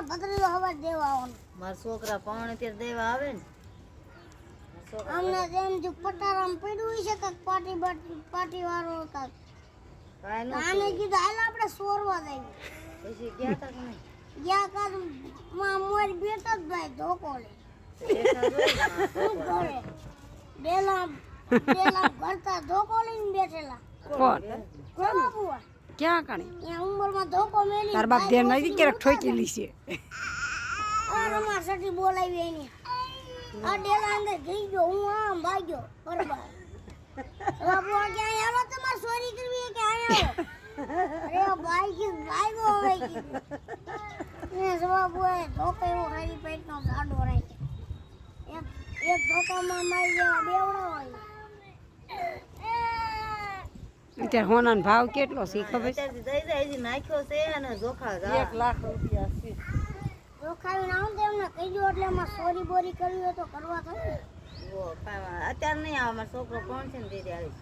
ભત્રીજો હવા દેવા આવવાનો મારા છોકરા પાણી ત્યારે દેવા આવે ને આમને જેમ જો પટારામ પડ્યું છે કે પાટી વાળો કાક કાંઈ ન આને કીધું હાલ આપણે સોરવા જઈએ પછી ગયા તા કે નહીં ગયા કાક માં મોર બેઠો જ ભાઈ ધોકો લે બેઠા જ હોય ને શું કરે બેલા ઘરતા ધોકો લઈને બેઠેલા કોણ કોણ બુઆ ક્યાં કણે એ ઉંમરમાં ધોકો મેલી તાર બાપ ધ્યાન નથી ક્યારેક ઠોકેલી છે રમા સટી બોલાવી એની આ ડેલા અંદર ગઈ ગયો હું આમ ભાગ્યો બરાબર બાબુ ક્યાં આવો તમારે ચોરી કરવી કે આયા અરે ભાઈ કે ભાગો ભાઈ ને બાબુ એ ધોકો એવો ખાલી પેટનો જાડો રાખ્યો એક ધોકામાં મારી જેવા બેવડો હોય અત્યારે હોનાનો ભાવ કેટલો છે ખબર છે અત્યારથી દઈ જાય હજી નાખ્યો છે અને જોખા જા 1 લાખ રૂપિયા છે જોખાવીને આવું તો એમને કહી દો એટલે એમાં ચોરી બોરી કરવી હોય તો કરવા થાય ઓ કાંઈ અત્યારે નહીં આવે મારો છોકરો કોણ છે ને દીદી આવી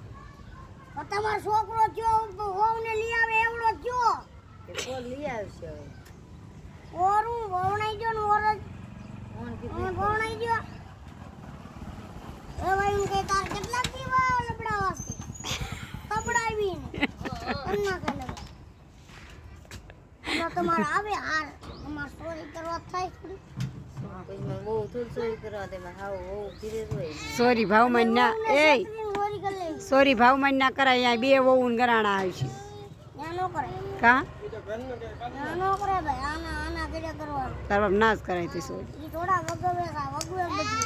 પણ તમારો છોકરો કયો હોવને લઈ આવે એવડો કયો કે કોણ લઈ આવશે હવે ઓરું વવણાઈ ગયો ને ઓરજ કોણ હું કીધું વવણાઈ ગયો એ ભાઈ એમ કે તાર કેટલા દીવા લબડાવા છે તબડાવીને અન્ના કે લગે તો તમારે આવે હાર તમારે ચોરી કરવા થાય થોડી પછી મને બહુ થોડી ચોરી કરવા દે મારે હાવ બહુ ધીરે હોય સોરી ભાવમાં ના એ ચોરી કરી લેવી સોરી ભાવમાં ના કરાય અહીંયા બે વહુન ગરાણા આવશે ત્યાં ન કરે કા ત્યાં ન કરે ભાઈ આના ઘરે કરવાનું તાર બાપ ના જ કરાય તે સોરી એ થોડા વગવે બધું